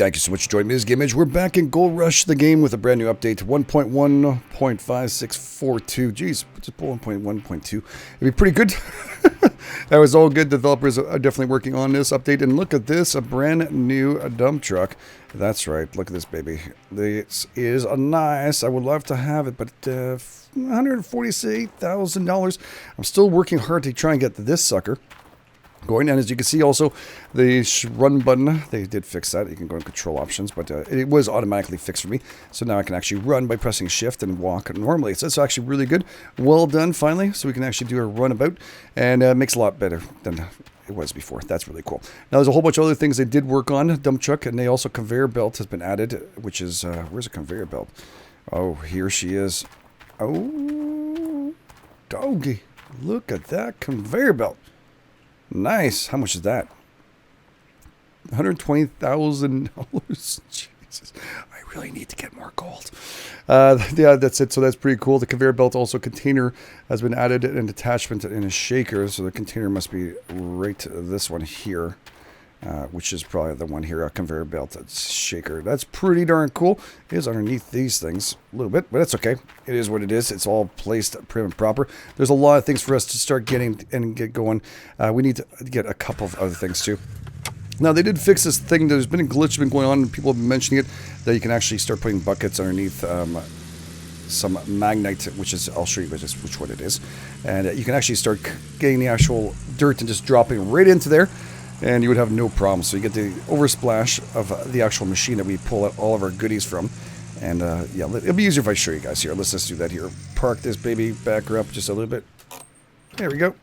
Thank you so much for joining me. This is GameEdged. We're back in Gold Rush, the game, with a brand new update, 1.1.5642. Geez, just pull 1.1.2. It'd be pretty good. That was all good. Developers are definitely working on this update. And look at this, a brand new dump truck. That's right. Look at this, baby. This is a nice. I would love to have it, but $148,000. I'm still working hard to try and get this sucker going. And as you can see also, the run button, they did fix that. You can go in control options, but it was automatically fixed for me. So now I can actually run by pressing shift and walk normally. So it's actually really good. Well done, finally. So we can actually do a runabout, and it makes a lot better than it was before. That's really cool. Now there's a whole bunch of other things they did work on. Dump truck, and they also conveyor belt has been added, which is, where's a conveyor belt? Oh, here she is. Oh, doggy. Look at that conveyor belt. Nice. How much is that? $120,000. Jesus. I really need to get more gold. Yeah, that's it. So that's pretty cool. The conveyor belt also container has been added, an attachment in a shaker. So the container must be right this one here, which is probably the one here, a conveyor belt that's shaker. That's pretty darn cool. It is underneath these things a little bit, but that's okay. It is what it is. It's all placed prim and proper. There's a lot of things for us to start getting and get going. We need to get a couple of other things too. Now, they did fix this thing. There's been a glitch been going on, and people have been mentioning it, that you can actually start putting buckets underneath some magnite, which is, I'll show you guys which one it is. And you can actually start getting the actual dirt and just dropping right into there, and you would have no problem. So you get the oversplash of the actual machine that we pull out all of our goodies from. And yeah, it'll be easier if I show you guys here. Let's just do that here. Park this baby, back her up just a little bit. There we go.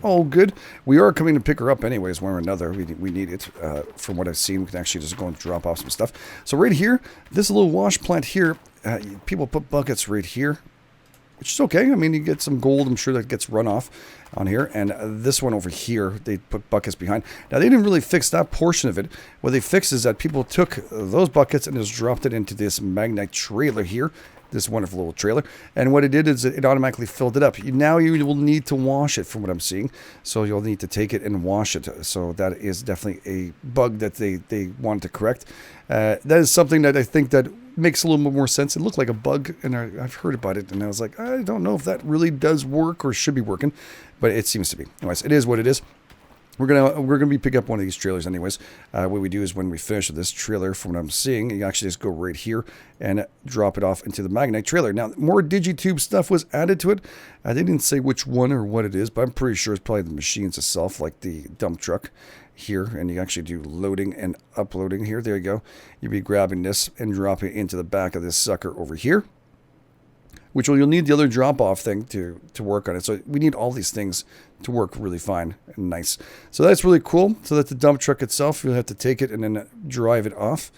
All good. We are coming to pick her up anyways, one or another. We need it. From what I've seen, we can actually just go and drop off some stuff. So right here, this little wash plant here, people put buckets right here, which is okay. I mean, you get some gold. I'm sure that gets run off on here. And this one over here, they put buckets behind. Now, they didn't really fix that portion of it. What they fixed is that people took those buckets and just dropped it into this magnite trailer here. This wonderful little trailer. And what it did is it automatically filled it up. Now you will need to wash it, from what I'm seeing. So you'll need to take it and wash it. So that is definitely a bug that they wanted to correct. That is something that I think that makes a little bit more sense. It looked like a bug, and I've heard about it, and I was like, I don't know if that really does work or should be working, but it seems to be. Anyways, it is what it is. We're gonna be picking up one of these trailers anyways. What we do is when we finish with this trailer, from what I'm seeing, you actually just go right here and drop it off into the magnite trailer. Now, more Digitube stuff was added to it. They didn't say which one or what it is, but I'm pretty sure it's probably the machines itself, like the dump truck here. And you actually do loading and uploading here. There you go. You'll be grabbing this and dropping it into the back of this sucker over here, which you'll need the other drop-off thing to work on it. So we need all these things to work really fine and nice. So that's really cool. So that the dump truck itself, you'll have to take it and then drive it off.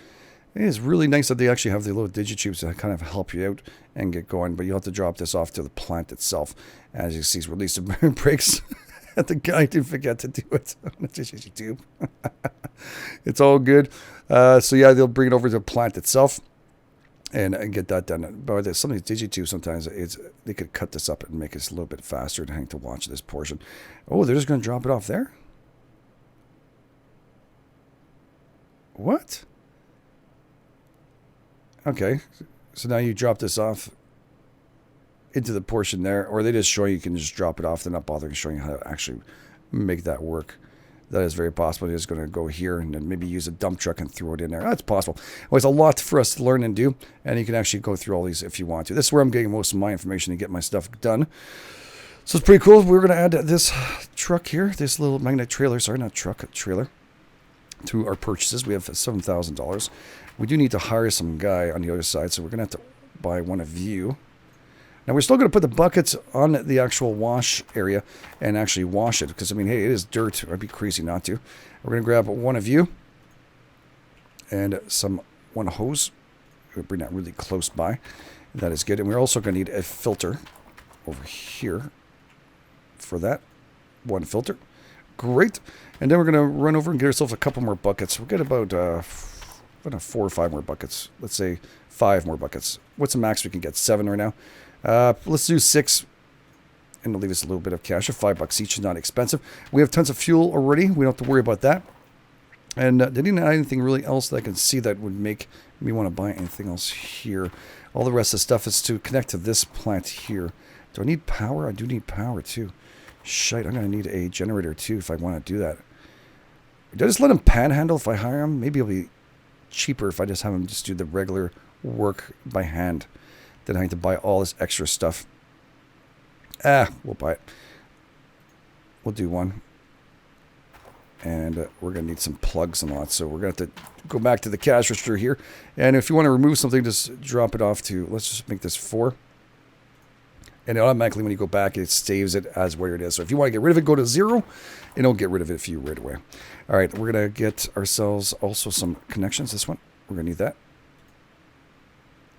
It is really nice that they actually have the little digitubes that kind of help you out and get going. But you'll have to drop this off to the plant itself. As you see, it's released the brakes. The guy didn't forget to do it on the digitube. It's all good. So yeah, they'll bring it over to the plant itself and get that done. But there's some of these Digitubes sometimes they could cut this up and make it a little bit faster to hang to watch this portion. Oh, they're just going to drop it off there? What? Okay, so now you drop this off into the portion there, or they just show you can just drop it off. They're not bothering showing you how to actually make that work. That is very possible. It's going to go here and then maybe use a dump truck and throw it in there. That's possible. Well, it's a lot for us to learn and do, and you can actually go through all these if you want to. This is where I'm getting most of my information to get my stuff done. So it's pretty cool. We're going to add this truck here, this little magnet trailer. Sorry, not truck, a trailer, to our purchases. We have $7,000. We do need to hire some guy on the other side, so we're going to have to buy one of you. Now, we're still going to put the buckets on the actual wash area and actually wash it. Because, I mean, hey, it is dirt. I'd be crazy not to. We're going to grab one of you and one hose. We'll bring that really close by. That is good. And we're also going to need a filter over here for that. One filter. Great. And then we're going to run over and get ourselves a couple more buckets. We'll get about 4 or 5 more buckets. Let's say 5 more buckets. What's the max we can get? 7 right now. Let's do 6, and it'll leave us a little bit of cash. $5 each is not expensive. We have tons of fuel already. We don't have to worry about that. And they didn't add anything really else that I can see that would make me want to buy anything else here. All the rest of the stuff is to connect to this plant here. Do I need power? I do need power too. Shite, I'm going to need a generator too if I want to do that. Do I just let him panhandle if I hire him? Maybe it'll be cheaper if I just have him just do the regular work by hand than having to buy all this extra stuff. We'll buy it. We'll do one. And we're going to need some plugs and all that. So we're going to have to go back to the cash register here. And if you want to remove something, just drop it off to, let's just make this 4. And automatically when you go back, it saves it as where it is. So if you want to get rid of it, go to 0. And it'll get rid of it for you right away. All right, we're going to get ourselves also some connections. This one, we're going to need that.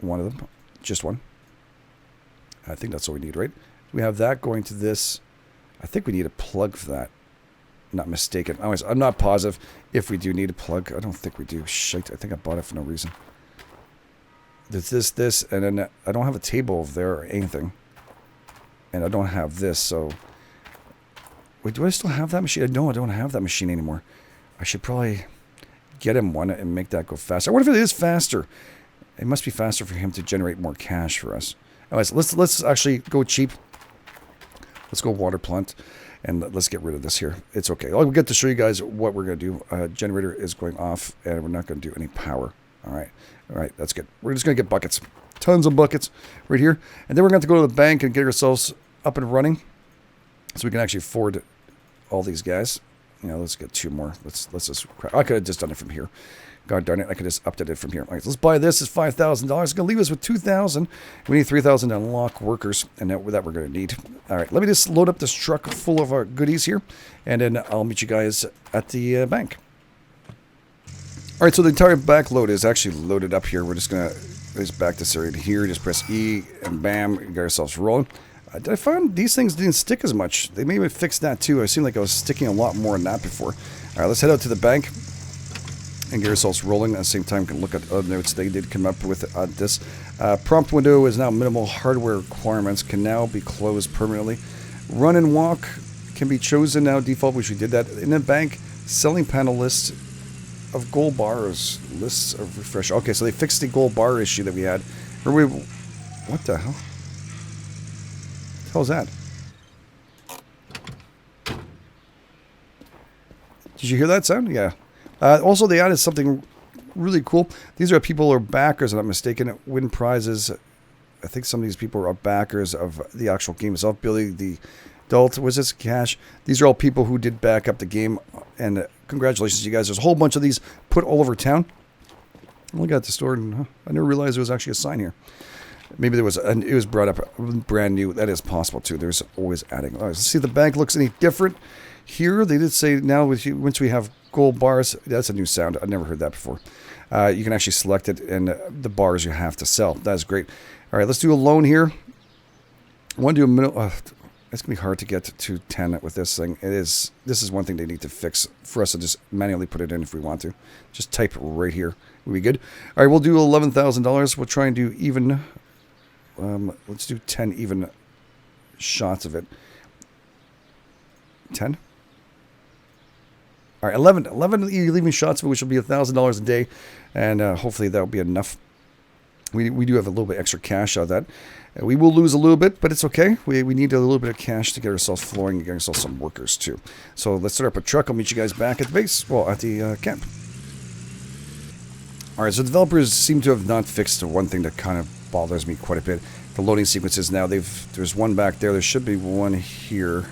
One of them, just one. I think that's all we need, right? We have that going to this. I think we need a plug for that. Not mistaken. Anyways, I'm not positive if we do need a plug. I don't think we do. Shite, I think I bought it for no reason. There's this, and then I don't have a table over there or anything. And I don't have this, so... Wait, do I still have that machine? No, I don't have that machine anymore. I should probably get him one and make that go faster. I wonder if it is faster. It must be faster for him to generate more cash for us. Anyways, let's actually go cheap. Let's go water plant. And let's get rid of this here. It's okay. I'll get to show you guys what we're going to do. Generator is going off, and we're not going to do any power. All right, that's good. We're just going to get buckets. Tons of buckets right here. And then we're going to go to the bank and get ourselves up and running so we can actually afford all these guys. You know, let's get 2 more. Let's just... I could have just done it from here. God darn it, I could just update it from here. All right, let's buy this. It's $5,000. It's going to leave us with $2,000. We need $3,000 to unlock workers, and that we're going to need. All right, let me just load up this truck full of our goodies here, and then I'll meet you guys at the bank. All right, so the entire back load is actually loaded up here. We're just going to just back this area to here. Just press E, and bam, we got ourselves rolling. I found these things didn't stick as much. They maybe fixed that too. I seemed like I was sticking a lot more than that before. All right, let's head out to the bank and get ourselves rolling. At the same time, we can look at other notes they did come up with this. Prompt window is now minimal. Hardware requirements can now be closed permanently. Run and walk can be chosen now default, which we did that. In the bank, selling panel list of gold bars. Lists of refresh. Okay, so they fixed the gold bar issue that we had. What the hell? What the hell is that? Did you hear that sound? Yeah. Also, they added something really cool. These are people who are backers, if I'm not mistaken, win prizes. I think some of these people are backers of the actual game itself. Billy, the adult, was this cash? These are all people who did back up the game, and congratulations, you guys. There's a whole bunch of these put all over town. Look at the store, and I never realized there was actually a sign here. Maybe there was, and it was brought up brand new. That is possible too. There's always adding. All right, let's see if the bank looks any different. Here, they did say now once we have gold bars, that's a new sound. I've never heard that before. You can actually select it and the bars you have to sell. That's great. All right, let's do a loan here. I want to do a minute. It's going to be hard to get to 10 with this thing. This is one thing they need to fix for us to just manually put it in if we want to. Just type right here. We'll be good. All right, we'll do $11,000. We'll try and do even. Let's do 10 even shots of it. 10? All right, 11 leaving shots of it, which will be $1,000 a day, and hopefully that will be enough. We do have a little bit extra cash out of that. We will lose a little bit, but it's okay. We need a little bit of cash to get ourselves flowing and get ourselves some workers too. So let's start up a truck. I'll meet you guys back at the base, well, at the camp. All right, so developers seem to have not fixed the one thing that kind of bothers me quite a bit. The loading sequences now, there's one back there. There should be one here.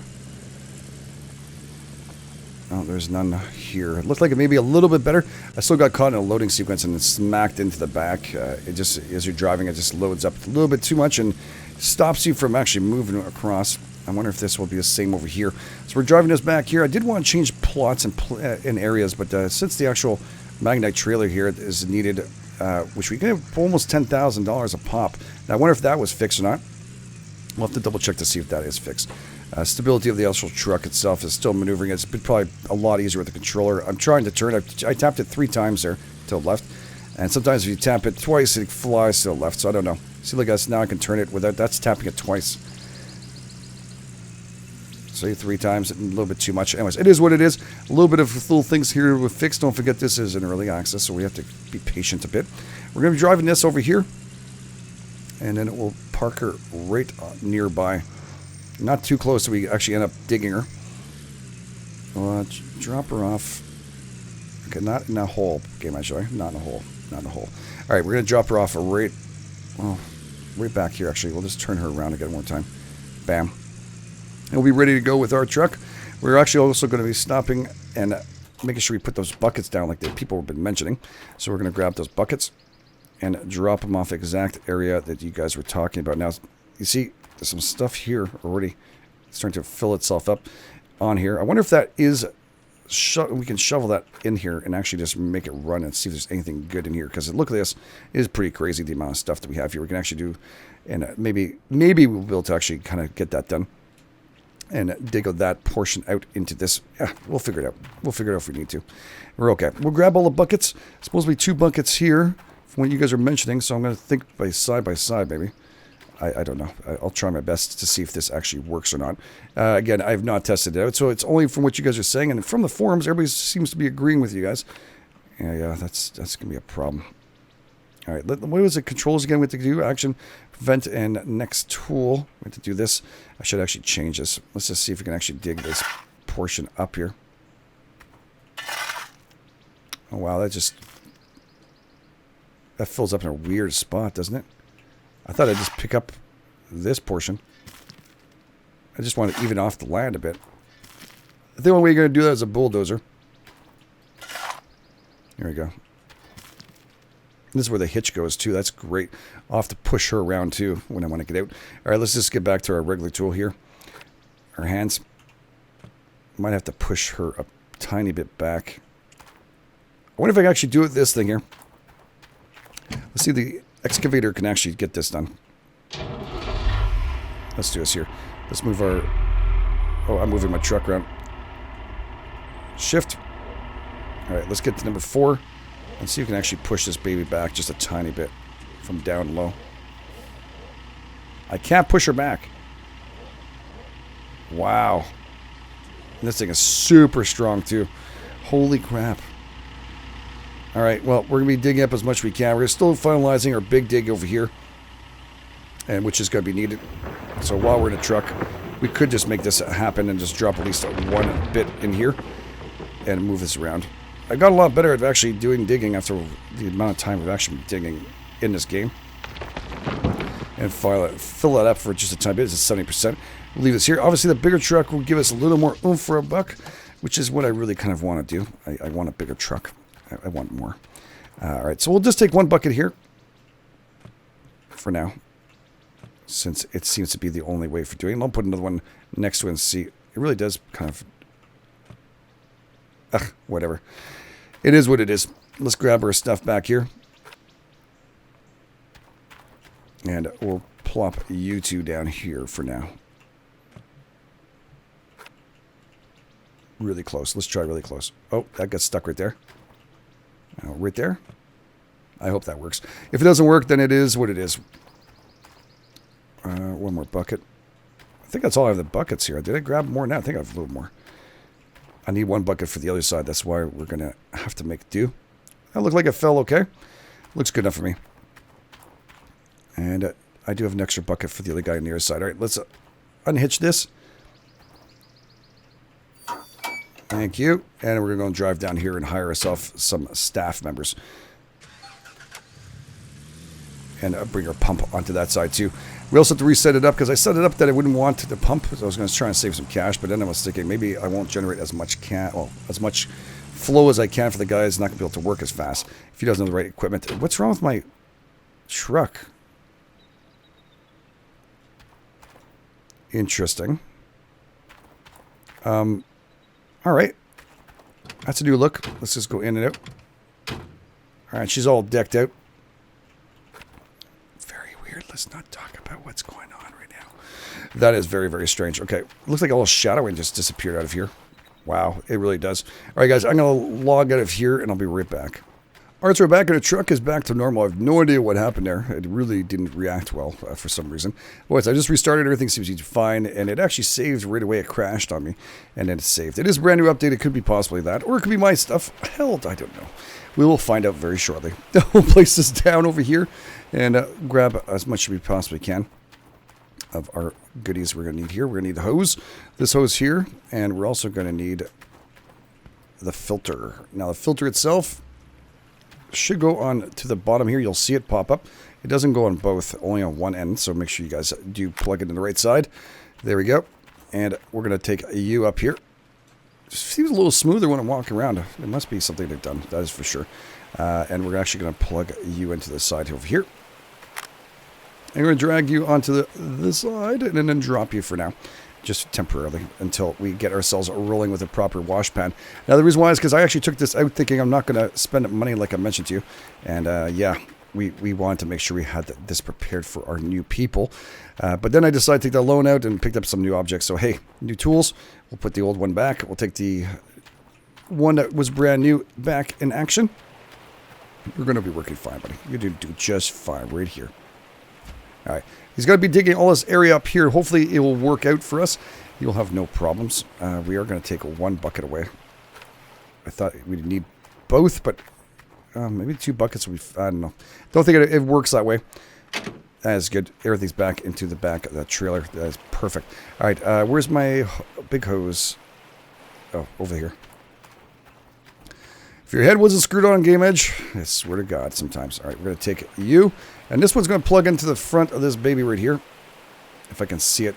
Oh, there's none here. It looked like it may be a little bit better. I still got caught in a loading sequence and smacked into the back. It just, as you're driving, it just loads up a little bit too much and stops you from actually moving across. I wonder if this will be the same over here. So we're driving this back here. I did want to change plots in areas, but since the actual Magnite trailer here is needed, which we can have almost $10,000 a pop. Now, I wonder if that was fixed or not. We'll have to double check to see if that is fixed. Stability of the actual truck itself is still maneuvering. It's been probably a lot easier with the controller. I'm trying to turn it. I tapped it 3 times there to the left. And sometimes if you tap it twice, it flies to the left. So I don't know. See, like us now I can turn it without, that's tapping it twice. say 3 times, a little bit too much. Anyways, it is what it is. A little bit of little things here with fix. Don't forget this is an early access, so we have to be patient a bit. We're going to be driving this over here, and then it will park her right nearby. Not too close so we actually end up digging her. Drop her off. Okay, not in a hole. Game actually, not in a hole. Not in a hole. All right, we're going to drop her off right back here, actually. We'll just turn her around again one time. Bam. And we'll be ready to go with our truck. We're actually also going to be stopping and making sure we put those buckets down like the people have been mentioning. So we're going to grab those buckets and drop them off the exact area that you guys were talking about. Now, you see, there's some stuff here already starting to fill itself up on here. I wonder if that is... we can shovel that in here and actually just make it run and see if there's anything good in here. Because look at this. It is pretty crazy, the amount of stuff that we have here. We can actually do... And maybe we'll be able to actually kind of get that done. And dig that portion out into this. Yeah, we'll figure it out. We'll figure it out if we need to. We're okay. We'll grab all the buckets. Supposedly 2 buckets here from what you guys are mentioning. So I'm going to think by side, maybe. I don't know. I'll try my best to see if this actually works or not. Again, I have not tested it out. So it's only from what you guys are saying. And from the forums, everybody seems to be agreeing with you guys. Yeah, that's going to be a problem. All right, what was the controls again we have to do? Action, prevent, and next tool. We have to do this. I should actually change this. Let's just see if we can actually dig this portion up here. Oh, wow, that fills up in a weird spot, doesn't it? I thought I'd just pick up this portion. I just want to even off the land a bit. The only way you're going to do that is a bulldozer. Here we go. This is where the hitch goes, too. That's great. I'll have to push her around, too, when I want to get out. All right, let's just get back to our regular tool here. Our hands. Might have to push her a tiny bit back. I wonder if I can actually do it this thing here. Let's see if the excavator can actually get this done. Let's do this here. Let's move our... Oh, I'm moving my truck around. Shift. All right, let's get to number 4. And see if we can actually push this baby back just a tiny bit from down low. I can't push her back. Wow. And this thing is super strong too. Holy crap. Alright, well, we're going to be digging up as much as we can. We're still finalizing our big dig over here. And which is going to be needed. So while we're in a truck, we could just make this happen and just drop at least 1 bit in here. And move this around. I got a lot better at actually doing digging after the amount of time we've actually been digging in this game. And fill it up for just a tiny bit. It's 70%. We'll leave this here. Obviously, the bigger truck will give us a little more oomph for a buck, which is what I really kind of want to do. I want a bigger truck. I want more. All right, so we'll just take 1 bucket here for now, since it seems to be the only way for doing it. I'll put another one next to it and see. It really does kind of... whatever. It is what it is. Let's grab our stuff back here. And we'll plop you 2 down here for now. Really close. Let's try really close. Oh, that got stuck right there. Right there. I hope that works. If it doesn't work, then it is what it is. 1 more bucket. I think that's all I have the buckets here. Did I grab more? No, I think I have a little more. I need 1 bucket for the other side. That's why we're going to have to make do. That looked like it fell okay. Looks good enough for me. And I do have an extra bucket for the other guy on the other side. All right, let's unhitch this. Thank you. And we're going to drive down here and hire ourselves some staff members. And bring our pump onto that side too. We also have to reset it up because I set it up that I wouldn't want the pump. So I was going to try and save some cash, but then I was thinking maybe I won't generate as much as much flow as I can for the guys. Not going to be able to work as fast if he doesn't have the right equipment. What's wrong with my truck? Interesting. All right. That's a new look. Let's just go in and out. All right, she's all decked out. Let's not talk about what's going on right now. That is very, very strange. Okay, looks like all the shadowing just disappeared out of here. Wow, it really does. All right, guys, I'm going to log out of here, and I'll be right back. Alright, so we're back in the truck is back to normal. I have no idea what happened there. It really didn't react well for some reason. Boys, I just restarted. Everything seems to be fine, and it actually saved right away. It crashed on me, and then it saved. It is a brand new update. It could be possibly that, or it could be my stuff. Hell, I don't know. We will find out very shortly. We'll place this down over here and grab as much as we possibly can of our goodies we're going to need here. We're going to need the hose, this hose here, and we're also going to need the filter. Now, the filter itself should go on to the bottom here. You'll see it pop up. It doesn't go on both, only on one end, so make sure you guys do plug it in the right side. There we go. And we're going to take a U up here. It seems a little smoother when I'm walking around. It must be something they've done, that is for sure. And we're actually going to plug U into the side over here. And we're going to drag you onto the side and then drop you for now. Just temporarily until we get ourselves rolling with a proper wash pan. Now, the reason why is because I actually took this out thinking I'm not going to spend money like I mentioned to you. And yeah, we wanted to make sure we had this prepared for our new people. But then I decided to take that loan out and picked up some new objects. So, hey, new tools. We'll put the old one back. We'll take the one that was brand new back in action. You're going to be working fine, buddy. You're going to do just fine right here. All right. He's going to be digging all this area up here. Hopefully, it will work out for us. You'll have no problems. We are going to take one bucket away. I thought we'd need both, but maybe 2 buckets would be... I don't know. Don't think it works that way. That is good. Everything's back into the back of the trailer. That is perfect. All right. Where's my big hose? Oh, over here. If your head wasn't screwed on GameEdged, I swear to God sometimes. All right, we're going to take you. And this one's going to plug into the front of this baby right here. If I can see it.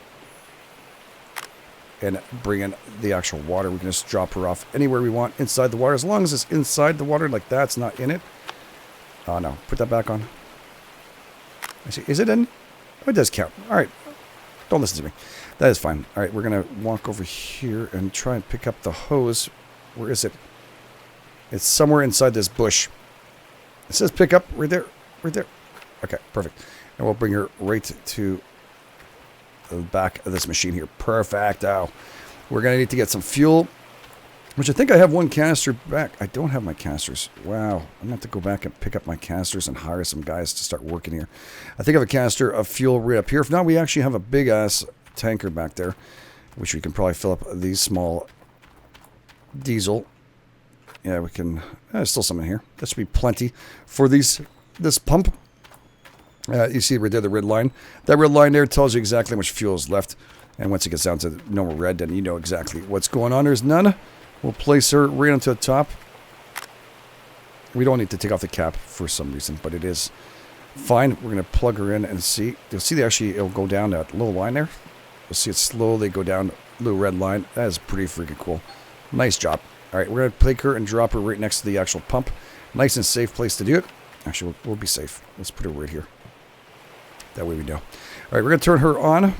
And bring in the actual water. We can just drop her off anywhere we want inside the water. As long as it's inside the water, like that's not in it. Oh, no. Put that back on. I see. Is it in? Oh, it does count. All right. Don't listen to me. That is fine. All right, we're going to walk over here and try and pick up the hose. Where is it? It's somewhere inside this bush. It says pick up right there. Right there. Okay, perfect. And we'll bring her right to the back of this machine here. Perfect-o. We're going to need to get some fuel, which I think I have one canister back. I don't have my canisters. Wow. I'm going to have to go back and pick up my canisters and hire some guys to start working here. I think I have a canister of fuel right up here. If not, we actually have a big-ass tanker back there, which we can probably fill up these small diesel. Yeah, we can... There's still some in here. That should be plenty for this pump. You see right there, the red line. That red line there tells you exactly how much fuel is left. And once it gets down to no more red, then you know exactly what's going on. There's none. We'll place her right onto the top. We don't need to take off the cap for some reason, but it is fine. We're going to plug her in and see. You'll see it'll go down that little line there. You'll see it slowly go down the little red line. That is pretty freaking cool. Nice job. All right, we're going to take her and drop her right next to the actual pump. Nice and safe place to do it. Actually, we'll be safe. Let's put her right here. That way we know. All right, we're going to turn her on.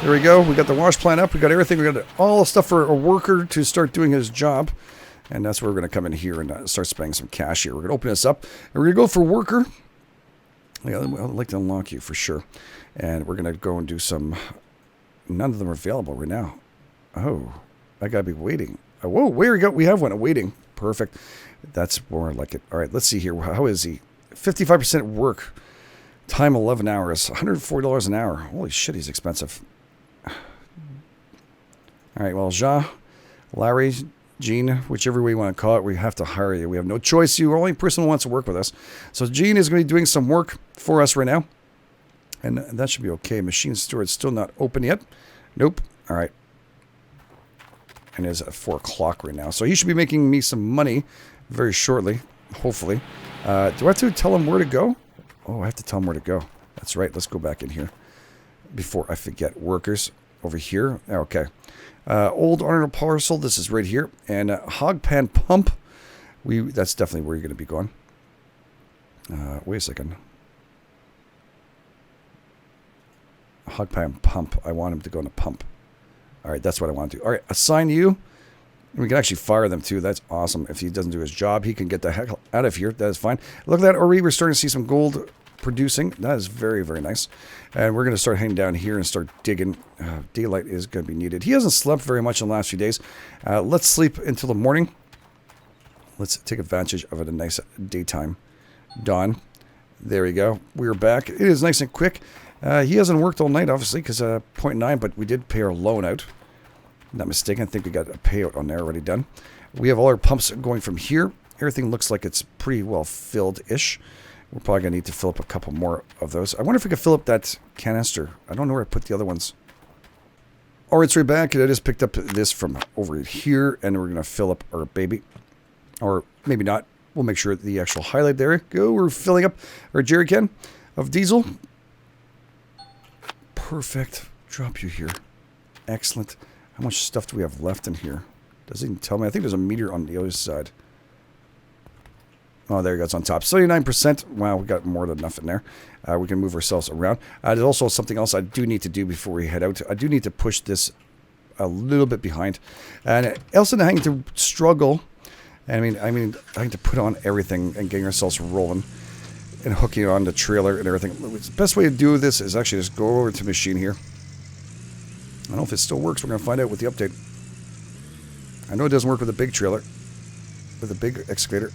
There we go. We got the wash plant up. We got everything. We got all the stuff for a worker to start doing his job. And that's where we're going to come in here and start spending some cash here. We're going to open this up. And we're going to go for worker. Yeah, I'd like to unlock you for sure. And we're going to go and do some... None of them are available right now. Oh, I got to be waiting. Oh, whoa, where we go? We have one awaiting. Perfect. That's more like it. All right, let's see here. How is he? 55% work. Time 11 hours. $104 an hour. Holy shit, he's expensive. All right, well, Larry, Gene, whichever way you want to call it, we have to hire you. We have no choice. You're the only person who wants to work with us. So Gene is going to be doing some work for us right now. And that should be okay. Machine storage still not open yet. Nope. All right. And it's at 4 o'clock right now. So he should be making me some money very shortly, hopefully. Do I have to tell him where to go? Oh, I have to tell him where to go. That's right. Let's go back in here before I forget. Workers over here. Okay. Old Arnold parcel. This is right here. And hog pan pump. That's definitely where you're going to be going. Wait a second. Hog pan pump. I want him to go in the pump. All right, that's what I want to do. All right, assign you. We can actually fire them too. That's awesome. If he doesn't do his job, he can get the heck out of here. That is fine. Look at that. Already we're starting to see some gold producing. That is very, very nice. And we're going to start heading down here and start digging. Daylight is going to be needed. He hasn't slept very much in the last few days. Let's sleep until the morning. Let's take advantage of it, a nice daytime dawn. There we go. We're back. It is nice and quick. He hasn't worked all night, obviously, because 0.9, but we did pay our loan out. Not mistaken. I think we got a payout on there already done. We have all our pumps going from here. Everything looks like it's pretty well filled-ish. We're probably going to need to fill up a couple more of those. I wonder if we could fill up that canister. I don't know where I put the other ones. All right, it's right back. I just picked up this from over here, and we're going to fill up our baby. Or maybe not. We'll make sure the actual highlight there. Go. We're filling up our jerry can of diesel. Perfect. Drop you here. Excellent. How much stuff do we have left in here? Doesn't even tell me. I think there's a meter on the other side. Oh, there you go. It's on top. 79%. Wow, we got more than enough in there. We can move ourselves around. There's also something else I do need to do before we head out. I do need to push this a little bit behind. And also having to struggle. I mean, having to put on everything and getting ourselves rolling and hooking on the trailer and everything. The best way to do this is actually just go over to the machine here. I don't know if it still works. We're going to find out with the update. I know it doesn't work with a big trailer, with a big excavator.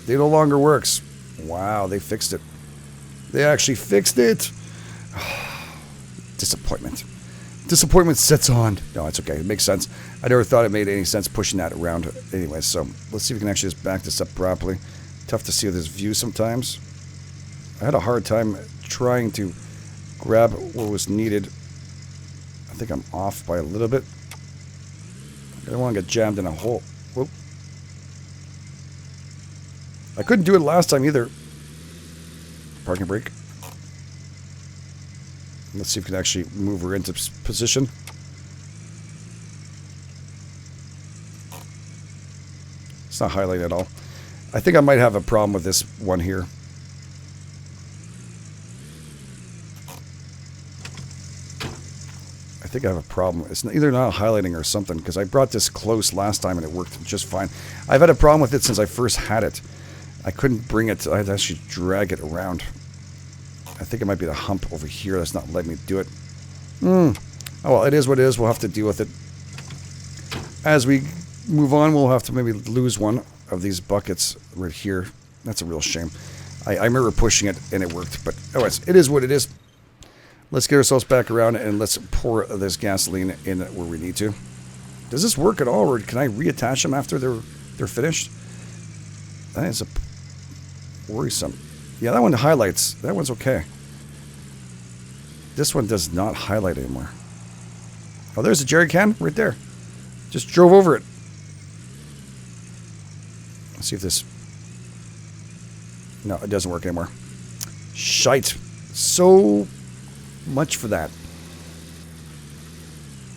It no longer works. Wow, they fixed it. They actually fixed it. Disappointment. Disappointment sets on. No, it's okay. It makes sense. I never thought it made any sense pushing that around anyway. So let's see if we can actually just back this up properly. Tough to see with this view sometimes. I had a hard time trying to grab what was needed. I think I'm off by a little bit. I don't want to get jammed in a hole. Whoop. I couldn't do it last time either. Parking brake. Let's see if we can actually move her into position. It's not highlighting at all. I think I might have a problem with this one here. I think I have a problem. It's either not highlighting or something, because I brought this close last time and it worked just fine. I've had a problem with it since I first had it. I couldn't bring it. I had to actually drag it around. I think it might be the hump over here that's not letting me do it. Oh, well, it is what it is. We'll have to deal with it. As we move on, we'll have to maybe lose one of these buckets right here. That's a real shame. I remember pushing it and it worked, but anyways, it is what it is. Let's get ourselves back around and let's pour this gasoline in where we need to. Does this work at all, or can I reattach them after they're finished? That is a worrisome. Yeah, that one highlights. That one's okay. This one does not highlight anymore. Oh, there's a jerry can right there. Just drove over it. Let's see if this... No, it doesn't work anymore. Shite. So much for that.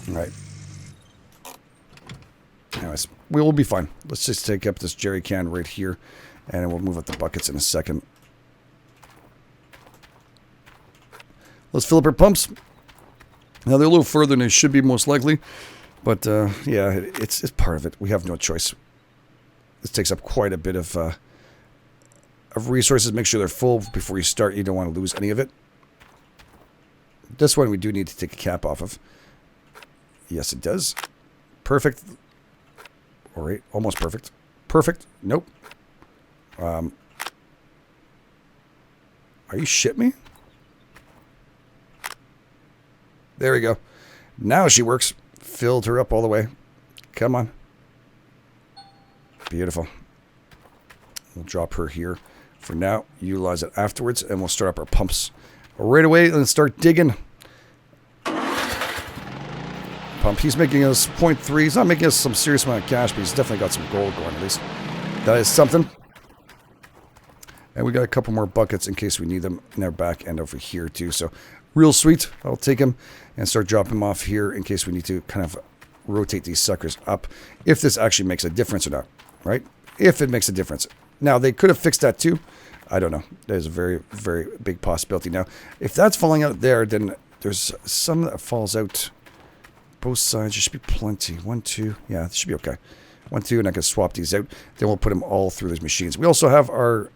All right. Anyways, we will be fine. Let's just take up this jerry can right here, and we'll move up the buckets in a second. Let's fill up our pumps. Now, they're a little further than they should be, most likely. But, yeah, it's part of it. We have no choice. This takes up quite a bit of resources. Make sure they're full before you start. You don't want to lose any of it. This one we do need to take a cap off of. Yes, it does. Perfect. All right, almost perfect. Perfect. Nope. Are you shitting me? There we go. Now she works. Filled her up all the way. Come on. Beautiful. We'll drop her here for now. Utilize it afterwards, and we'll start up our pumps right away and start digging. Pump. He's making us 0.3. He's not making us some serious amount of cash, but he's definitely got some gold going at least. That is something. And we got a couple more buckets in case we need them in our back end over here too. So real sweet. I'll take them and start dropping them off here in case we need to kind of rotate these suckers up. If this actually makes a difference or not, right? If it makes a difference. Now, they could have fixed that too. I don't know. There's a very, very big possibility. Now, if that's falling out there, then there's some that falls out both sides. There should be plenty. 1, 2. Yeah, it should be okay. 1, 2, and I can swap these out. Then we'll put them all through these machines. We also have our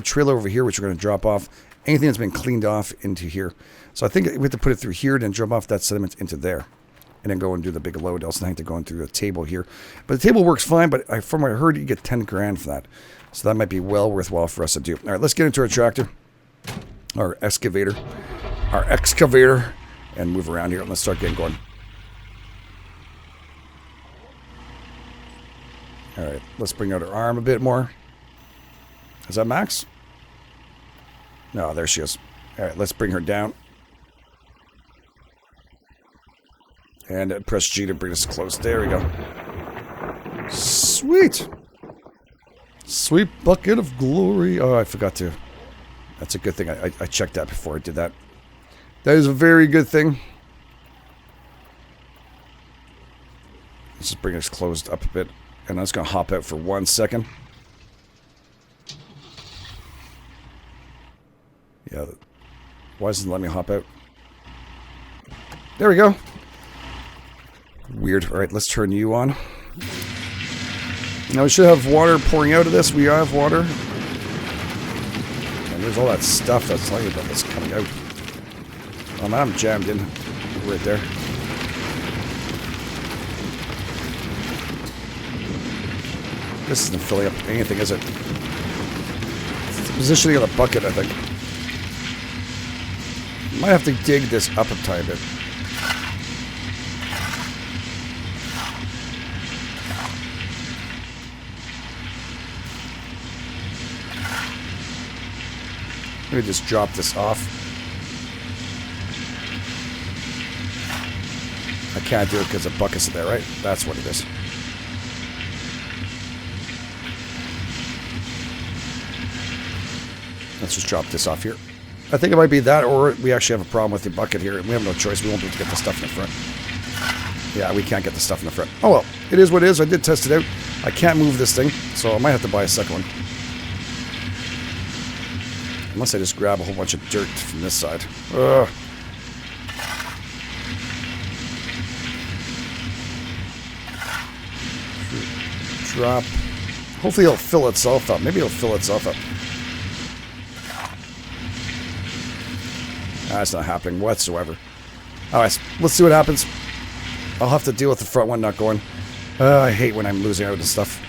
trailer over here, which we're going to drop off. Anything that's been cleaned off into here. So I think we have to put it through here, then drop off that sediment into there. and then go and do the big load. Else I think they're going through the table here. But the table works fine, but from what I heard, you get 10 grand for that. So that might be well worthwhile for us to do. All right, let's get into our tractor, our excavator, and move around here. Let's start getting going. All right, let's bring out her arm a bit more. Is that max? No, there she is. All right, let's bring her down. And press G to bring us close. There we go. Sweet. Sweet bucket of glory. Oh, I forgot to. That's a good thing. I checked that before I did that. That is a very good thing. Let's just bring us closed up a bit. And I'm just going to hop out for 1 second. Yeah. Why doesn't it let me hop out? There we go. Weird. All right, let's turn you on. Now we should have water pouring out of this. We have water. And there's all that stuff that's telling you about this coming out. Oh man, I'm jammed in right there. This isn't filling up anything, is it? It's the positioning of the bucket, I think. Might have to dig this up a tiny bit. Let me just drop this off. I can't do it because the bucket's in there, right? That's what it is. Let's just drop this off here. I think it might be that, or we actually have a problem with the bucket here. We have no choice. We won't be able to get the stuff in the front. Yeah, we can't get the stuff in the front. Oh well, it is what it is. I did test it out. I can't move this thing, so I might have to buy a second one. Unless I just grab a whole bunch of dirt from this side. Ugh. Drop. Hopefully it'll fill itself up. Maybe it'll fill itself up. That's not happening whatsoever. Alright, let's see what happens. I'll have to deal with the front one not going. I hate when I'm losing out and stuff.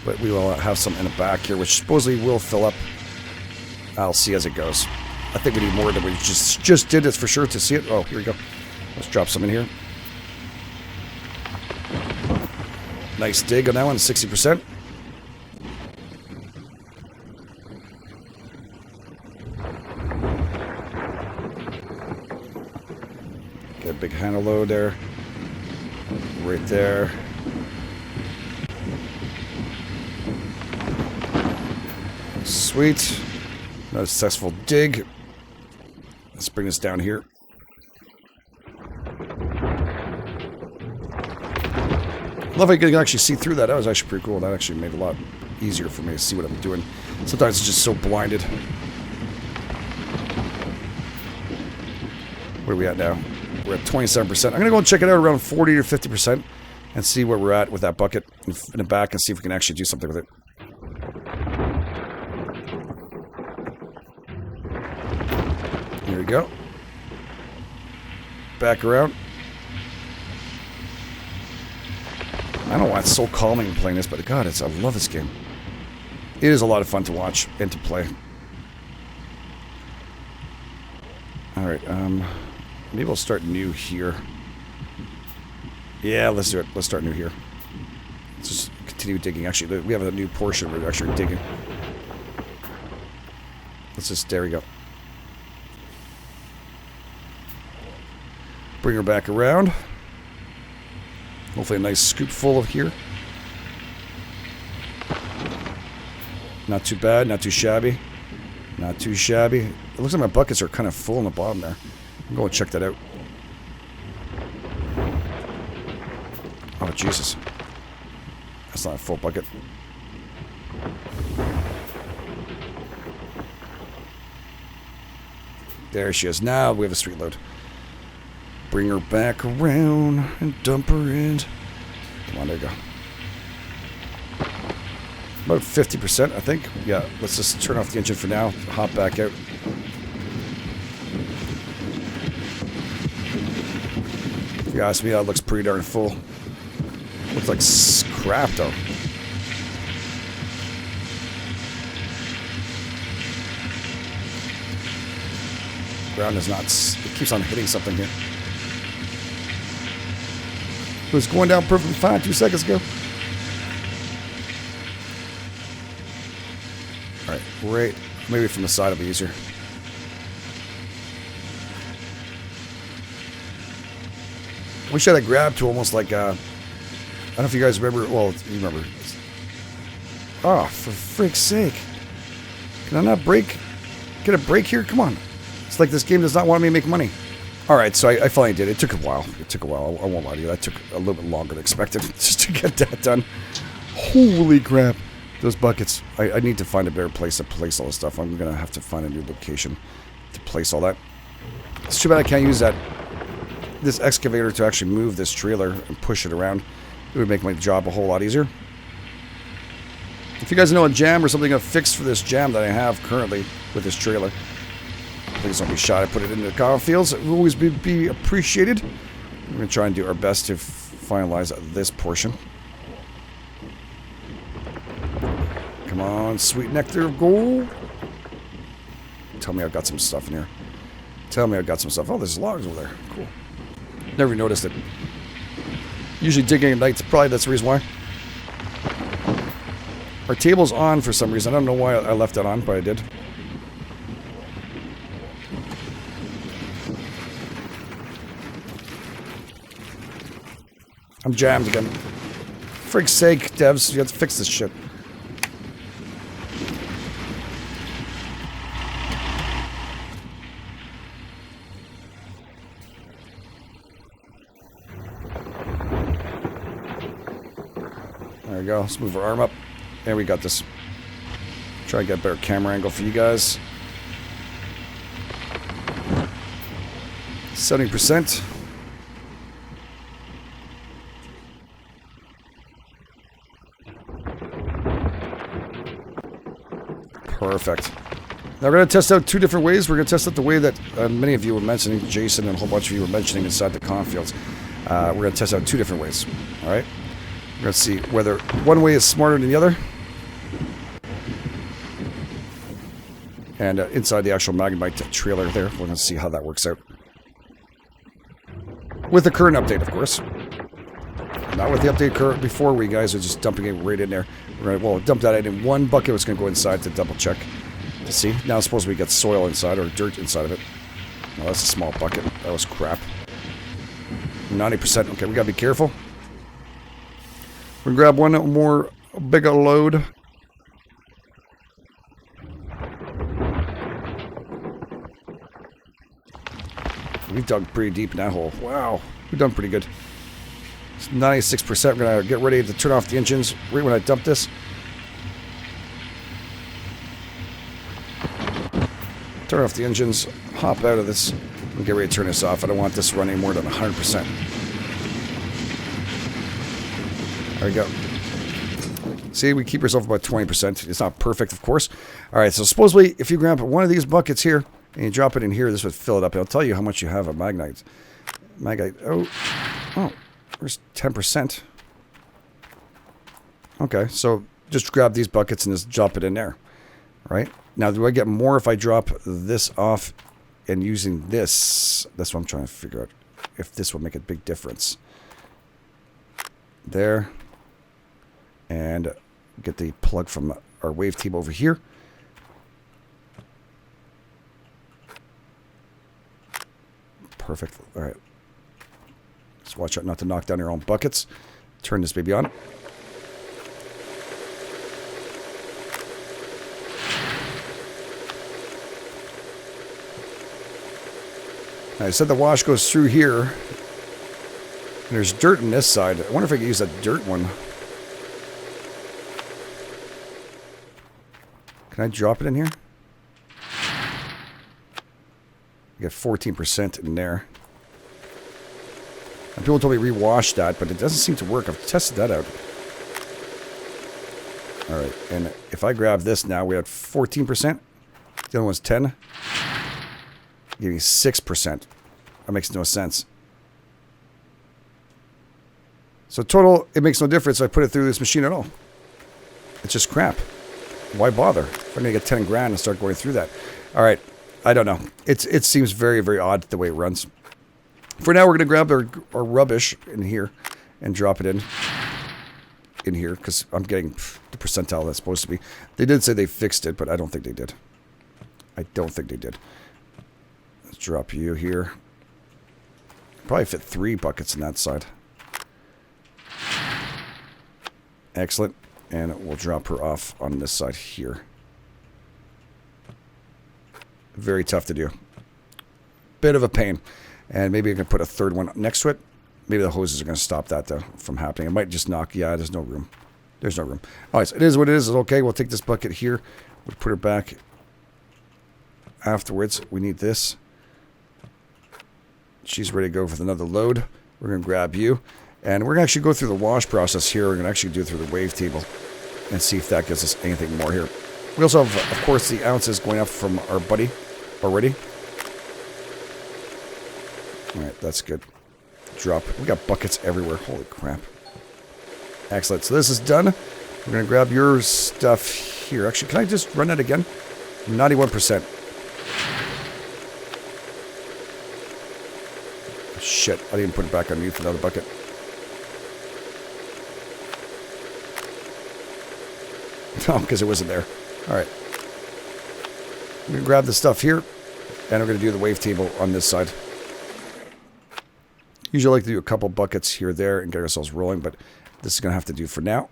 But we will have some in the back here, which supposedly will fill up. I'll see as it goes. I think we need more than we just did it for sure to see it. Oh, here we go. Let's drop some in here. Nice dig on that one, 60%. Get a big handle load there. Right there. Sweet. Another successful dig. Let's bring this down here. I love how you can actually see through that. That was actually pretty cool. That actually made it a lot easier for me to see what I'm doing. Sometimes it's just so blinded. Where are we at now? We're at 27%. I'm going to go and check it out around 40 or 50% and see where we're at with that bucket in the back and see if we can actually do something with it. Here we go. Back around. I don't know why it's so calming playing this, but God, I love this game. It is a lot of fun to watch and to play. Alright, maybe we'll start new here. Yeah, let's do it. Let's start new here. Let's just continue digging. Actually, we have a new portion we're actually digging. Let's just, there we go. Bring her back around. Hopefully a nice scoop full of here. Not too bad, not too shabby. Not too shabby. It looks like my buckets are kind of full in the bottom there. I'm going to check that out. Oh, Jesus. That's not a full bucket. There she is. Now we have a sweet load. Bring her back around and dump her in. Come on, there you go. About 50%, I think. Yeah, let's just turn off the engine for now. Hop back out. If you ask me, that looks pretty darn full. Looks like crap, though. Ground is not... It keeps on hitting something here. It was going down perfectly fine 2 seconds ago. Alright, right. Maybe from the side will be easier. Wish I had a grab to almost like... I don't know if you guys remember... Well, you remember. Oh, for frick's sake. Can I not break? Get a break here? Come on. It's like this game does not want me to make money. Alright, so I finally did. It took a while. I won't lie to you. That took a little bit longer than expected just to get that done. Holy crap. Those buckets. I need to find a better place to place all this stuff. I'm going to have to find a new location to place all that. It's too bad I can't use this excavator to actually move this trailer and push it around. It would make my job a whole lot easier. If you guys know a jam or something to fix for this jam that I have currently with this trailer, please don't be shy to put it into the cow fields. It will always be appreciated. We're going to try and do our best to finalize this portion. Come on, sweet nectar of gold. Tell me I've got some stuff in here. Tell me I've got some stuff. Oh, there's logs over there. Cool. Never noticed it. Usually digging at night, probably that's the reason why. Our table's on for some reason. I don't know why I left that on, but I did. I'm jammed again. Frig's sake, devs, you have to fix this shit. There we go. Let's move our arm up. There, we got this. Try to get a better camera angle for you guys. 70%. Perfect. Now we're going to test out two different ways. We're going to test out the way that many of you were mentioning, Jason and a whole bunch of you were mentioning inside the cornfields. We're going to test out two different ways. All right? We're going to see whether one way is smarter than the other. And inside the actual Magnemite trailer there, we're going to see how that works out. With the current update, of course. Not with the update before we guys are just dumping it right in there. We're going to dump that in one bucket. It's going to go inside to double check. To see. Now suppose we get soil inside or dirt inside of it. Oh, that's a small bucket. That was crap. 90%. Okay, we got to be careful. We're going to grab one more bigger load. We've dug pretty deep in that hole. Wow. We've done pretty good. It's 96%. I'm going to get ready to turn off the engines right when I dump this. Turn off the engines. Hop out of this. And get ready to turn this off. I don't want this running more than 100%. There we go. See, we keep ourselves about 20%. It's not perfect, of course. All right, so supposedly, if you grab one of these buckets here, and you drop it in here, this would fill it up. It'll tell you how much you have of magnite. Oh, there's 10%. Okay, so just grab these buckets and just drop it in there. Right? Now, do I get more if I drop this off and using this? That's what I'm trying to figure out. If this will make a big difference. There. And get the plug from our wave team over here. Perfect. All right. Just watch out not to knock down your own buckets. Turn this baby on. I said the wash goes through here. And there's dirt on this side. I wonder if I could use that dirt one. Can I drop it in here? You get 14% in there. And people told me rewash that, but it doesn't seem to work. I've tested that out. Alright, and if I grab this now, we have 14%. The other one's 10. Give me 6%. That makes no sense. So total, it makes no difference if I put it through this machine at all. It's just crap. Why bother? If I'm going to get 10 grand and start going through that. All right. I don't know. It seems very, very odd the way it runs. For now, we're going to grab our rubbish in here and drop it in here because I'm getting the percentile that's supposed to be. They did say they fixed it, but I don't think they did. I don't think they did. Let's drop you here. Probably fit 3 buckets on that side. Excellent. And we'll drop her off on this side here. Very tough to do. Bit of a pain. And maybe I can put a third one next to it. Maybe the hoses are going to stop that though from happening. It might just knock. Yeah, there's no room. There's no room. All right, so it is what it is. It's okay. We'll take this bucket here. We'll put her back afterwards. We need this. She's ready to go with another load. We're going to grab you. And we're going to actually go through the wash process here. We're going to actually do it through the wave table and see if that gives us anything more here. We also have, of course, the ounces going up from our buddy already. All right, that's good. Drop. We got buckets everywhere. Holy crap. Excellent. So this is done. We're going to grab your stuff here. Actually, can I just run that again? 91%. Shit. I didn't put it back on mute for another bucket. No, because it wasn't there. All right. We're going to grab the stuff here, and we're going to do the wave table on this side. Usually I like to do a couple buckets here, there, and get ourselves rolling, but this is going to have to do for now.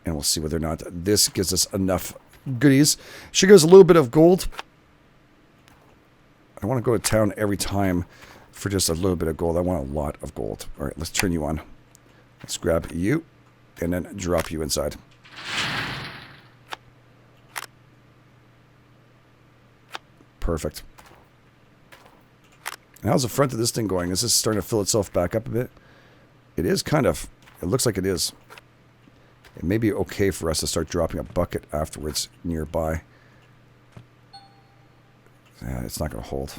And we'll see whether or not this gives us enough goodies. She gives a little bit of gold. I want to go to town every time for just a little bit of gold. I want a lot of gold. All right, let's turn you on. Let's grab you, and then drop you inside. Perfect. And how's the front of this thing going? Is this starting to fill itself back up a bit? It is kind of. It looks like it is. It may be okay for us to start dropping a bucket afterwards nearby. Yeah, it's not going to hold.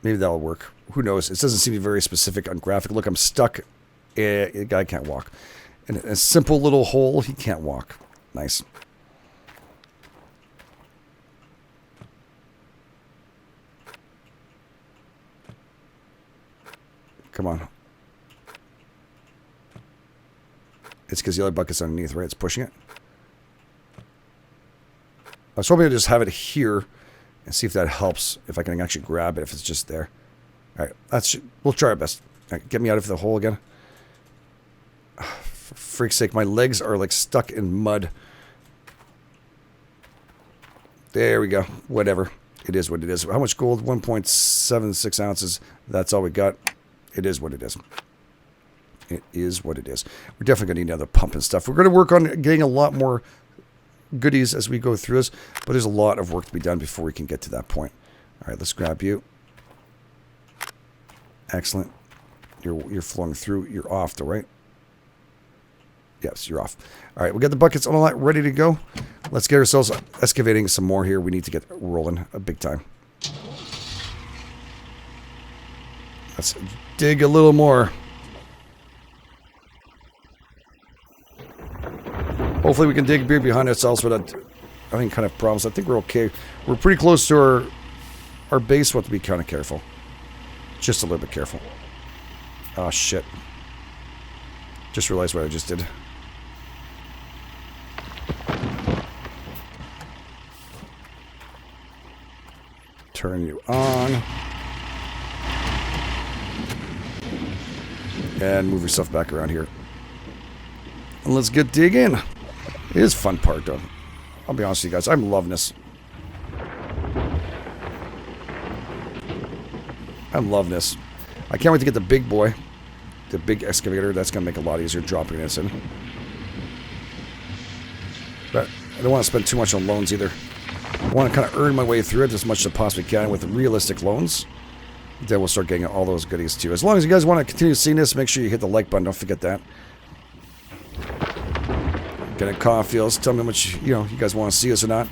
Maybe that'll work. Who knows? It doesn't seem to be very specific on graphic. Look, I'm stuck. The guy can't walk. In a simple little hole, he can't walk. Nice. Come on. It's because the other bucket's underneath, right? It's pushing it. I was hoping to just have it here and see if that helps. If I can actually grab it, if it's just there. All right, we'll try our best. All right, get me out of the hole again. For freak's sake, my legs are like stuck in mud. There we go. Whatever. It is what it is. How much gold? 1.76 ounces. That's all we got. It is what it is. It is what it is. We're definitely going to need another pump and stuff. We're going to work on getting a lot more goodies as we go through this, but there's a lot of work to be done before we can get to that point. All right, let's grab you. Excellent. You're flowing through. You're off, though, right? Yes, you're off. All right, we got the buckets and all that ready to go. Let's get ourselves excavating some more here. We need to get rolling a big time. Let's dig a little more. Hopefully we can dig beer behind ourselves without any kind of problems. I think we're okay. We're pretty close to our base. We'll have to be kind of careful. Just a little bit careful. Oh, shit. Just realized what I just did. Turn you on. And move yourself back around here. And let's get digging. It is fun part, though. I'll be honest with you guys. I'm loving this. I'm loving this. I can't wait to get the big boy. The big excavator. That's going to make it a lot easier dropping this in. But I don't want to spend too much on loans either. I want to kind of earn my way through it as much as I possibly can with realistic loans. Then we'll start getting all those goodies too. As long as you guys want to continue seeing this, make sure you hit the like button. Don't forget that. Get a coffee. Tell me how much you guys want to see us or not.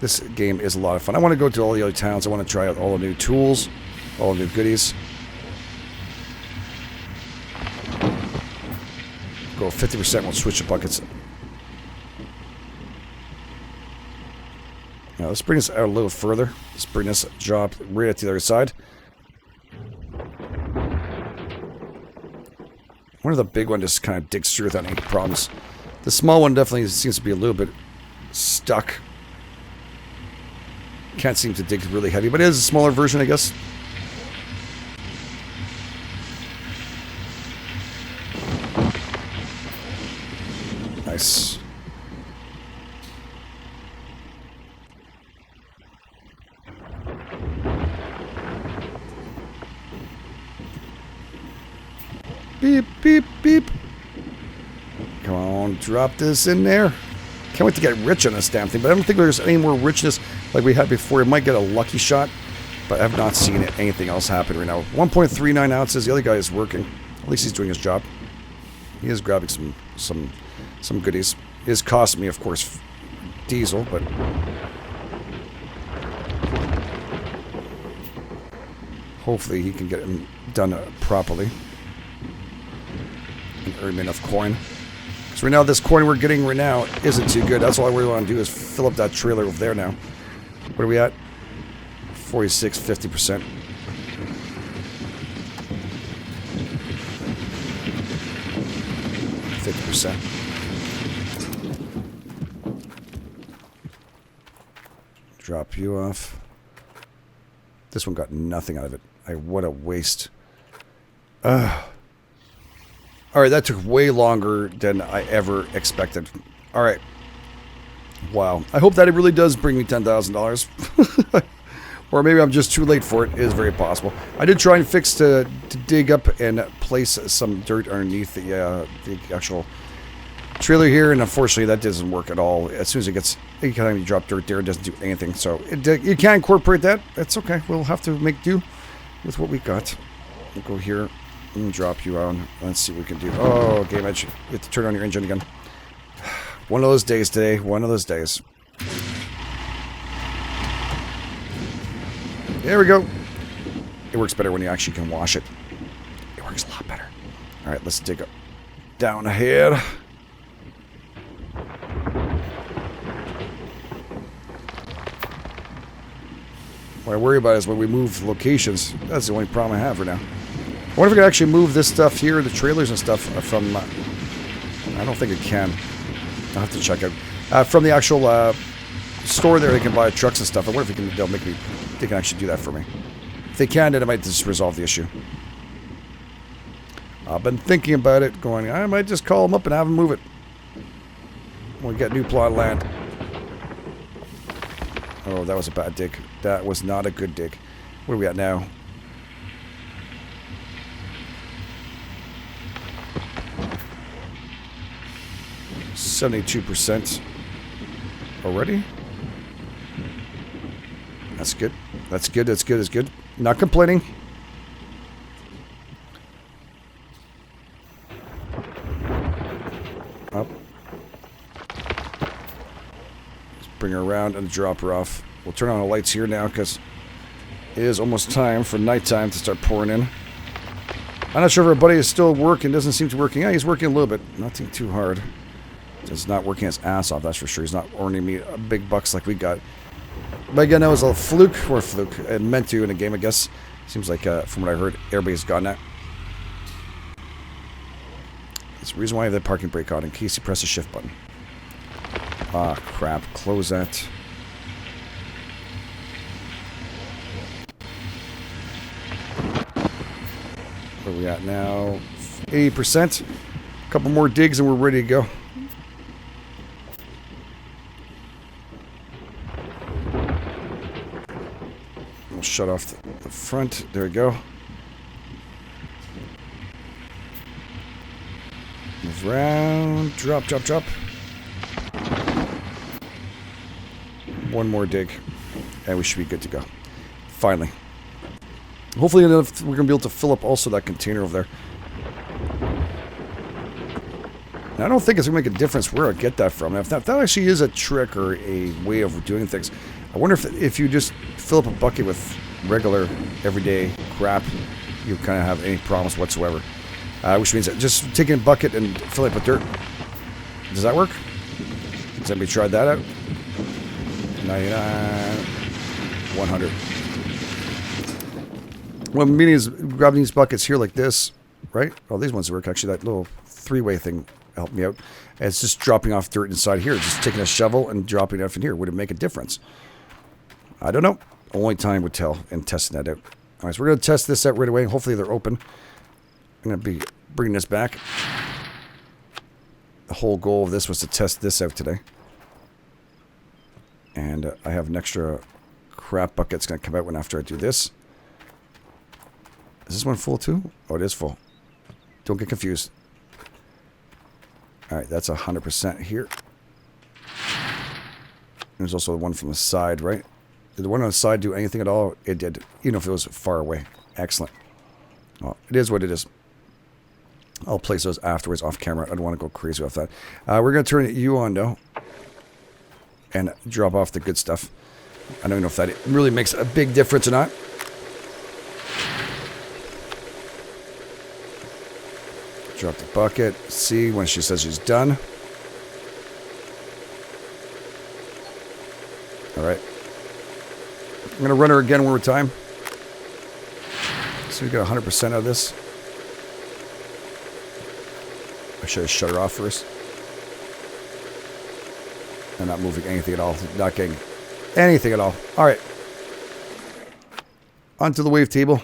This game is a lot of fun. I want to go to all the other towns. I want to try out all the new tools, all the new goodies. Go 50%, we'll switch the buckets. Now let's bring this out a little further. Let's bring this job right at the other side. One of the big one just kind of digs through without any problems. The small one definitely seems to be a little bit stuck. Can't seem to dig really heavy, but it is a smaller version, I guess. Nice. Beep, beep, beep. Come on, drop this in there. Can't wait to get rich on this damn thing, but I don't think there's any more richness like we had before. It might get a lucky shot, but I have not seen anything else happen right now. 1.39 ounces. The other guy is working. At least he's doing his job. He is grabbing some goodies. It is costing me, of course, diesel, but hopefully he can get him done properly and earn enough coin. Because right now, this coin we're getting right now isn't too good. That's all I really want to do is fill up that trailer over there now. What are we at? 46, 50%. Drop you off. This one got nothing out of it. What a waste. Alright, that took way longer than I ever expected. Alright. Wow. I hope that it really does bring me $10,000. Or maybe I'm just too late for it. It is very possible. I did try and fix to dig up and place some dirt underneath the actual trailer here, and unfortunately that doesn't work at all. As soon as it gets, anytime you drop dirt there, it doesn't do anything. So you can't incorporate that. That's okay. We'll have to make do with what we got. We'll go here and drop you on. Let's see what we can do. Oh, GameEdged. You have to turn on your engine again. One of those days today. One of those days. There we go. It works better when you actually can wash it. It works a lot better. All right, let's dig up down ahead. What I worry about is when we move locations. That's the only problem I have right now. I wonder if I can actually move this stuff here, the trailers and stuff from... I don't think it can. I'll have to check out. From the actual store there, they can buy trucks and stuff. I wonder if they can actually do that for me. If they can, then it might just resolve the issue. I've been thinking about it, going, I might just call them up and have them move it. When we get new plot of land. Oh, that was a bad dig. That was not a good dig. What are we at now? %. Already? That's good. That's good. That's good. That's good. Not complaining. Up. Let's bring her around and drop her off. We'll turn on the lights here now because it is almost time for nighttime to start pouring in. I'm not sure if everybody is still working. Doesn't seem to be working. Yeah, he's working a little bit. Nothing too hard. He's not working his ass off, that's for sure. He's not earning me big bucks like we got. But again, that was a fluke. Or a fluke. It meant to in a game, I guess. Seems like, from what I heard, everybody's gotten that. That's the reason why I have that parking brake on, in case you press the shift button. Ah, crap. Close that. Where are we at now? 80%. A couple more digs and we're ready to go. We'll shut off the front. There we go. Move around. Drop, drop, drop. One more dig. And we should be good to go. Finally. Hopefully we're going to be able to fill up also that container over there. And I don't think it's going to make a difference where I get that from. If that actually is a trick or a way of doing things, I wonder if you just fill up a bucket with regular, everyday crap, you kind of have any problems whatsoever. Which means that just taking a bucket and filling it with dirt. Does that work? Has anybody tried that out? 99, 100. What I'm meaning is grabbing these buckets here like this, right? Oh, these ones work actually. That little three-way thing helped me out. And it's just dropping off dirt inside here. Just taking a shovel and dropping it off in here. Would it make a difference? I don't know. Only time would tell in testing that out. All right, so we're going to test this out right away. Hopefully they're open. I'm going to be bringing this back. The whole goal of this was to test this out today. And I have an extra crap bucket that's going to come out when after I do this. Is this one full too? Oh, it is full. Don't get confused. All right, that's 100% here. There's also the one from the side, right? Did the one on the side do anything at all? It did, even if it was far away. Excellent. Well, it is what it is. I'll place those afterwards off camera. I don't want to go crazy off that. We're going to turn you on now and drop off the good stuff. I don't know if that really makes a big difference or not. Drop the bucket. See when she says she's done. All right. I'm going to run her again one more time. So we got 100% of this. I should have shut her off first. I'm not moving anything at all. Not getting anything at all. All right. Onto the wave table.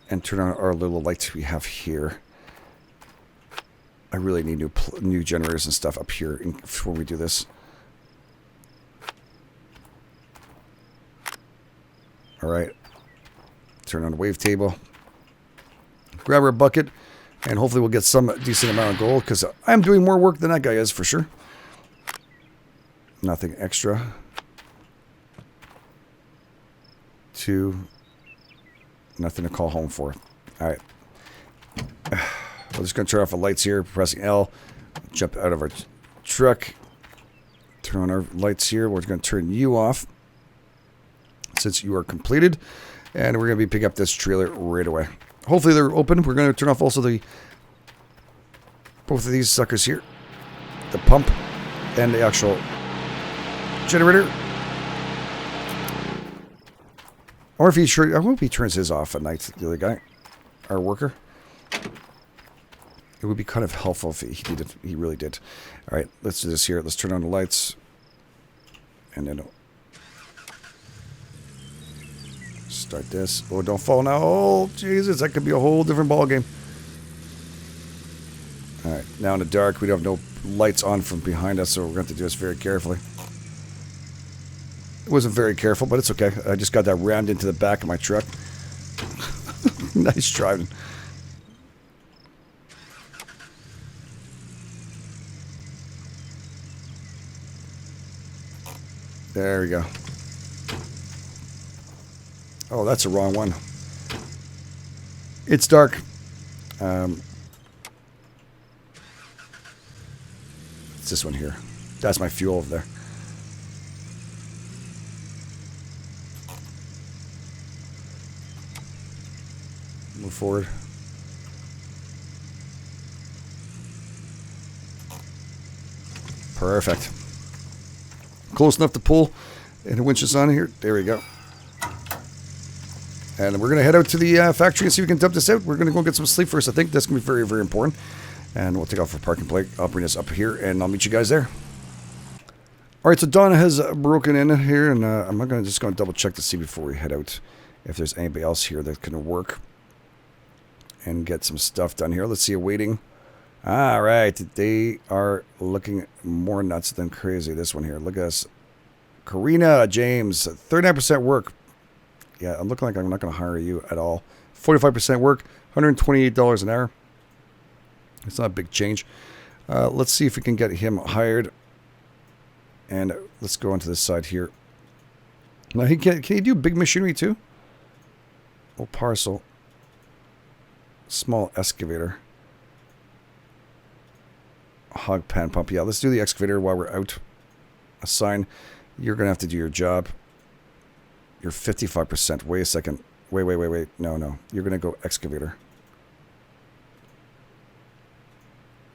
And turn on our little lights we have here. I really need new generators and stuff up here before we do this. All right. Turn on the wave table. Grab our bucket. And hopefully we'll get some decent amount of gold. Because I'm doing more work than that guy is for sure. Nothing extra. 2. Nothing to call home for. All right. We're just going to turn off the lights here. Pressing L. Jump out of our truck. Turn on our lights here. We're going to turn you off. Since you are completed. And we're going to be picking up this trailer right away. Hopefully they're open. We're going to turn off also both of these suckers here. The pump and the actual generator. I hope he turns his off at night, the other guy. Our worker. It would be kind of helpful if he did it. He really did. All right, let's do this here. Let's turn on the lights. And then start this. Oh, don't fall now. Oh, Jesus. That could be a whole different ball game. All right, now in the dark. We don't have no lights on from behind us, so we're going to have to do this very carefully. It wasn't very careful, but it's okay. I just got that rammed into the back of my truck. Nice driving. There we go. Oh, that's the wrong one. It's dark. It's this one here. That's my fuel over there. Move forward. Perfect. Close enough to pull. And the winch is on here. There we go. And we're going to head out to the factory and see if we can dump this out. We're going to go get some sleep first. I think that's going to be very, very important. And we'll take off our parking plate. I'll bring this up here and I'll meet you guys there. All right, so Donna has broken in here. And I'm just going to double check to see before we head out if there's anybody else here that can work. And get some stuff done here. Let's see, awaiting. All right, they are looking more nuts than crazy. This one here, look at this. Karina James, 39% work. Yeah, I'm looking like I'm not going to hire you at all. 45% work, $128 an hour. It's not a big change. Let's see if we can get him hired. And let's go onto this side here. Now, can he do big machinery too? Oh, parcel. Small excavator. hog pan pump. Yeah, let's do the excavator while we're out. Assign. You're going to have to do your job. You're 55%. Wait a second. Wait. No. You're going to go excavator.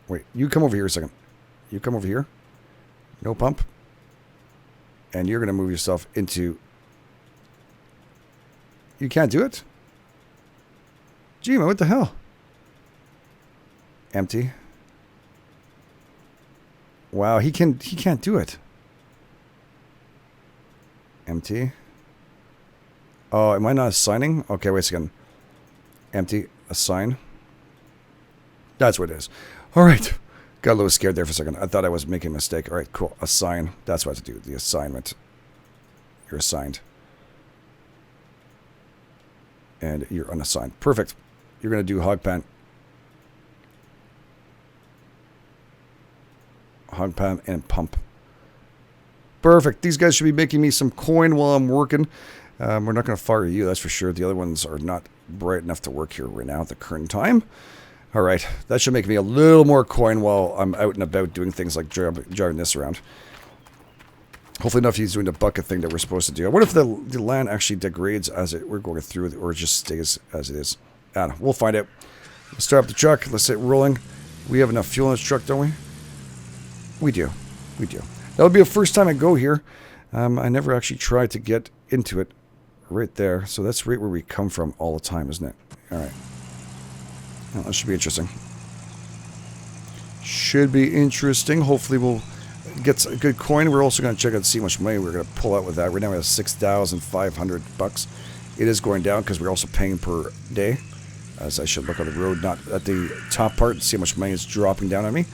Wait, you come over here a second. You come over here. No pump. And you're going to move yourself into... You can't do it? Gee, man, what the hell? Empty. Wow, he can't do it. Empty. Oh, am I not assigning? Okay, wait a second. Empty. Assign. That's what it is. All right. Got a little scared there for a second. I thought I was making a mistake. All right, cool. Assign. That's what I have to do. The assignment. You're assigned. And you're unassigned. Perfect. You're going to do hog pan. Hog pan and pump. Perfect. These guys should be making me some coin while I'm working. We're not going to fire you, that's for sure. The other ones are not bright enough to work here right now at the current time. All right. That should make me a little more coin while I'm out and about doing things like driving this around. Hopefully enough he's doing the bucket thing that we're supposed to do. I wonder if the land actually degrades as we're going through it, or it just stays as it is. I don't know. We'll find out. Let's start up the truck. Let's get rolling. We have enough fuel in this truck, don't we? We do. We do. That'll be the first time I go here. I never actually tried to get into it right there. So that's right where we come from all the time, isn't it? All right. Well, that should be interesting. Should be interesting. Hopefully we'll get a good coin. We're also going to check out and see how much money we're going to pull out with that. Right now we have $6,500. It is going down because we're also paying per day. As I should look on the road, not at the top part, and see how much money is dropping down on me.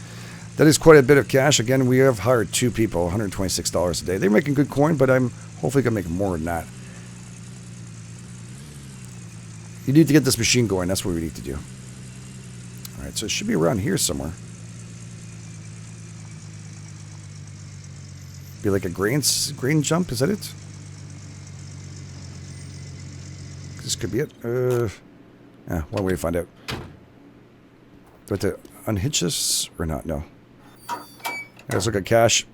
That is quite a bit of cash. Again, we have hired 2 people, $126 a day. They're making good coin, but I'm hopefully going to make more than that. You need to get this machine going. That's what we need to do. All right, so it should be around here somewhere. Be like a grain jump, is that it? This could be it. One way to find out. Do I have to unhitch this or not? No. Let's look at cash.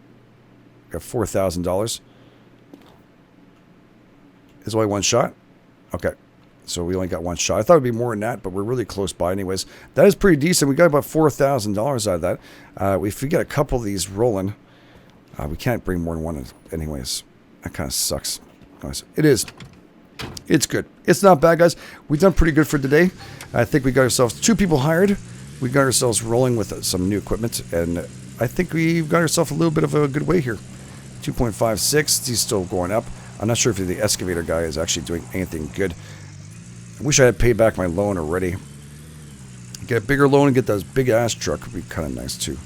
Got $4,000. Is only one shot? Okay. So we only got one shot. I thought it would be more than that, but we're really close by anyways. That is pretty decent. We got about $4,000 out of that. If we get a couple of these rolling, we can't bring more than one anyways. That kind of sucks. Anyways, it is. It's good. It's not bad, guys. We've done pretty good for today. I think we got ourselves 2 people hired. We got ourselves rolling with some new equipment, and I think we've got ourselves a little bit of a good way here. 2.56. He's still going up. I'm not sure if the excavator guy is actually doing anything good. I wish I had paid back my loan already. Get a bigger loan and get that big ass truck would be kind of nice too.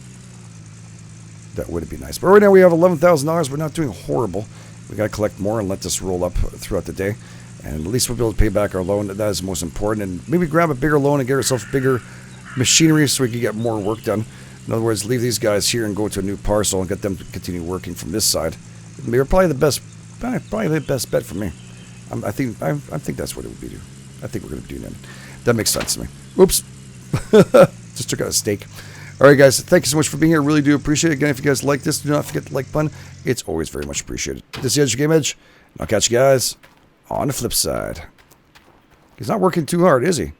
That would be nice. But right now we have $11,000. We're not doing horrible. We got to collect more and let this roll up throughout the day. And at least we'll be able to pay back our loan. That is most important. And maybe grab a bigger loan and get ourselves bigger machinery so we can get more work done. In other words, leave these guys here and go to a new parcel and get them to continue working from this side. They're probably the best bet for me. I think that's what it would be. I think we're going to do that. That makes sense to me. Oops. Just took out a steak. All right, guys. Thank you so much for being here. Really do appreciate it. Again, if you guys like this, do not forget the like button. It's always very much appreciated. This is your GameEdged. I'll catch you guys on the flip side. He's not working too hard, is he?